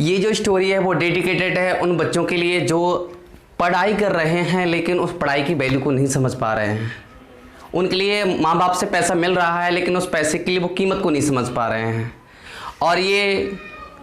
ये जो स्टोरी है वो डेडिकेटेड है उन बच्चों के लिए जो पढ़ाई कर रहे हैं लेकिन उस पढ़ाई की वैल्यू को नहीं समझ पा रहे हैं। उनके लिए माँ बाप से पैसा मिल रहा है लेकिन उस पैसे के लिए वो कीमत को नहीं समझ पा रहे हैं। और ये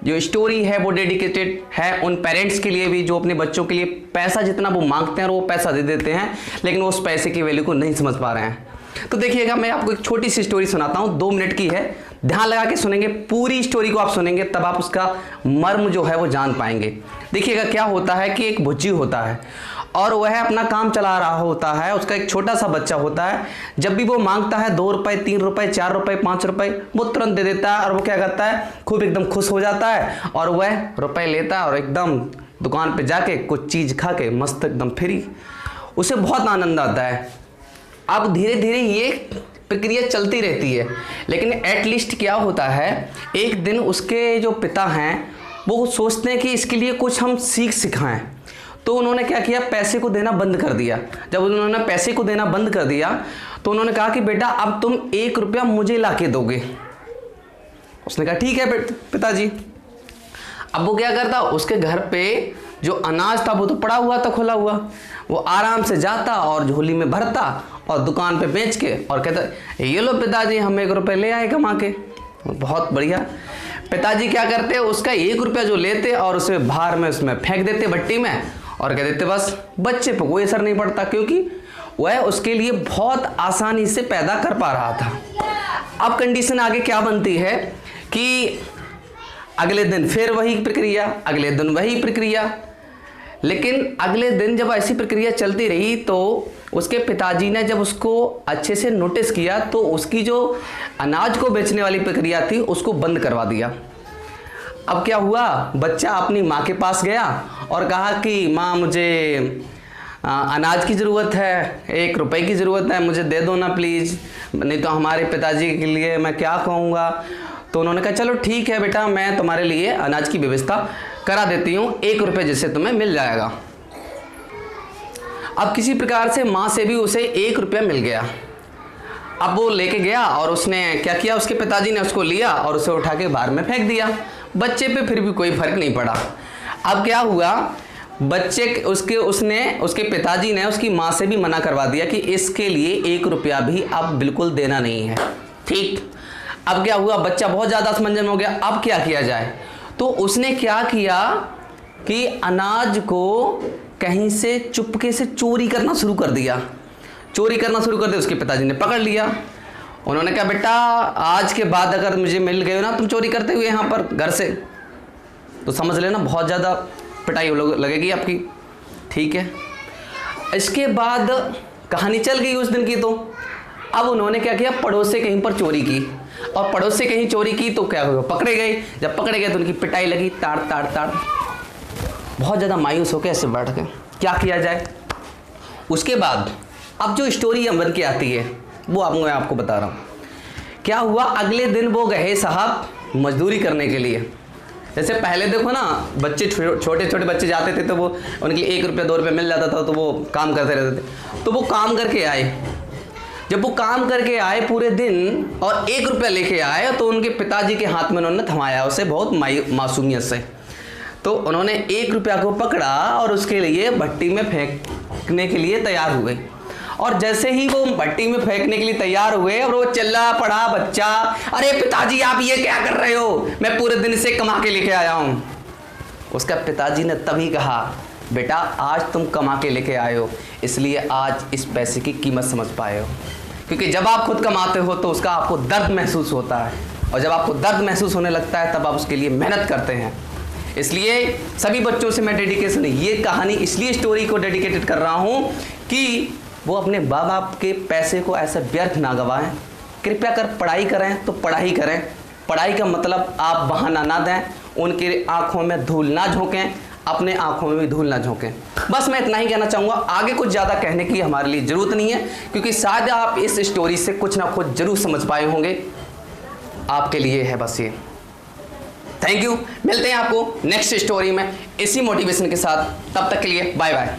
जो स्टोरी है वो डेडिकेटेड है उन पेरेंट्स के लिए भी जो अपने बच्चों के लिए पैसा जितना वो मांगते हैं और वो पैसा दे देते हैं लेकिन वो उस पैसे की वैल्यू को नहीं समझ पा रहे हैं। तो देखिएगा, मैं आपको एक छोटी सी स्टोरी सुनाता हूँ, 2 मिनट की है। ध्यान लगा के सुनेंगे, पूरी स्टोरी को आप सुनेंगे तब आप उसका मर्म जो है वो जान पाएंगे। देखिएगा क्या होता है कि एक भुज्जी होता है और वह अपना काम चला रहा होता है। उसका एक छोटा सा बच्चा होता है। जब भी वो मांगता है 2 रुपए, 3 रुपए, 4 रुपए, 5 रुपए, वो तुरंत दे देता है। और वो क्या करता है, खूब एकदम खुश हो जाता है और वह रुपए लेता है और एकदम दुकान पे जाके कुछ चीज़ खा के मस्त एकदम फ्री, उसे बहुत आनंद आता है। अब धीरे धीरे ये प्रक्रिया चलती रहती है लेकिन एटलीस्ट क्या होता है, एक दिन उसके जो पिता हैं वो सोचते हैं कि इसके लिए कुछ हम सीख सिखाएं। तो उन्होंने क्या किया, पैसे को देना बंद कर दिया। जब उन्होंने पैसे को देना बंद कर दिया तो उन्होंने कहा कि बेटा अब तुम 1 रुपया मुझे ला के दोगे। उसने कहा ठीक है पिताजी। अब वो क्या करता, उसके घर पे जो अनाज था वो तो पड़ा हुआ था, खुला हुआ। वो आराम से जाता और झोली में भरता और दुकान पे बेच के और कहता ये लो पिताजी, हम 1 रुपये ले आए कमा के। बहुत बढ़िया। पिताजी क्या करते, उसका 1 रुपया जो लेते और उसे बाहर में उसमें फेंक देते भट्टी में और कह देते बस बच्चे पे कोई असर नहीं पड़ता, क्योंकि वह उसके लिए बहुत आसानी से पैदा कर पा रहा था। अब कंडीशन आगे क्या बनती है कि अगले दिन फिर वही प्रक्रिया, अगले दिन वही प्रक्रिया। लेकिन अगले दिन जब ऐसी प्रक्रिया चलती रही तो उसके पिताजी ने जब उसको अच्छे से नोटिस किया तो उसकी जो अनाज को बेचने वाली प्रक्रिया थी उसको बंद करवा दिया। अब क्या हुआ, बच्चा अपनी माँ के पास गया और कहा कि माँ मुझे अनाज की ज़रूरत है, 1 रुपए की ज़रूरत है, मुझे दे दो ना प्लीज़, नहीं तो हमारे पिताजी के लिए मैं क्या कहूँगा। तो उन्होंने कहा चलो ठीक है बेटा, मैं तुम्हारे लिए अनाज की व्यवस्था करा देती हूँ, 1 रुपये जिससे तुम्हें मिल जाएगा। अब किसी प्रकार से माँ से भी उसे 1 रुपया मिल गया। अब वो लेके गया और उसने क्या किया, उसके पिताजी ने उसको लिया और उसे उठा के बाहर में फेंक दिया। बच्चे पे फिर भी कोई फर्क नहीं पड़ा। अब क्या हुआ, उसके पिताजी ने उसकी माँ से भी मना करवा दिया कि इसके लिए 1 रुपया भी अब बिल्कुल देना नहीं है। ठीक। अब क्या हुआ, बच्चा बहुत ज़्यादा असमंजस हो गया। अब क्या किया जाए, तो उसने क्या किया कि अनाज को कहीं से चुपके से चोरी करना शुरू कर दिया। चोरी करना शुरू कर दिया, उसके पिताजी ने पकड़ लिया। उन्होंने कहा बेटा आज के बाद अगर मुझे मिल गए ना तुम चोरी करते हुए यहाँ पर घर से, तो समझ लेना बहुत ज़्यादा पिटाई लगेगी आपकी। ठीक है। इसके बाद कहानी चल गई उस दिन की। तो अब उन्होंने क्या किया, पड़ोस से कहीं पर चोरी की और पड़ोस से कहीं चोरी की तो क्या हुआ, पकड़े गए। जब पकड़े गए तो उनकी पिटाई लगी, ताड़ ताड़ ताड़। बहुत ज़्यादा मायूस होकर ऐसे बैठ गए, क्या किया जाए। उसके बाद अब जो स्टोरी बन के आती है वो मैं आपको बता रहा हूँ। क्या हुआ, अगले दिन वो गए साहब मजदूरी करने के लिए। जैसे पहले देखो ना, बच्चे छोटे छोटे बच्चे जाते थे तो वो उनके लिए 1 रुपया 2 रुपया मिल जाता था तो वो काम करते रहते थे। तो वो काम करके आए। जब वो काम करके आए पूरे दिन और 1 रुपया लेके आए तो उनके पिताजी के हाथ में उन्होंने थमाया उसे बहुत मासूमियत से। तो उन्होंने 1 रुपया को पकड़ा और उसके लिए भट्टी में फेंकने के लिए तैयार हुए। और जैसे ही वो भट्टी में फेंकने के लिए तैयार हुए और वो चिल्ला पड़ा बच्चा, अरे पिताजी आप ये क्या कर रहे हो, मैं पूरे दिन से कमा के लेके आया हूँ। उसका पिताजी ने तभी कहा बेटा आज तुम कमा के लेके आए हो इसलिए आज इस पैसे की कीमत समझ पाए हो, क्योंकि जब आप खुद कमाते हो तो उसका आपको दर्द महसूस होता है और जब आपको दर्द महसूस होने लगता है तब आप उसके लिए मेहनत करते हैं। इसलिए सभी बच्चों से मैं डेडिकेशन ये कहानी इसलिए स्टोरी को डेडिकेटेड कर रहा हूँ कि वो अपने माँ बाप के पैसे को ऐसे व्यर्थ ना गवाएं। कृपया कर पढ़ाई करें तो पढ़ाई करें। पढ़ाई का मतलब आप बहाना ना दें, उनकी आंखों में धूल ना झोंकें, अपने आंखों में भी धूल ना झोंकें। बस मैं इतना ही कहना चाहूँगा, आगे कुछ ज़्यादा कहने की हमारे लिए ज़रूरत नहीं है, क्योंकि शायद आप इस स्टोरी से कुछ ना कुछ ज़रूर समझ पाए होंगे। आपके लिए है बस ये। Thank you. मिलते हैं आपको नेक्स्ट स्टोरी में इसी मोटिवेशन के साथ। तब तक के लिए बाय बाय।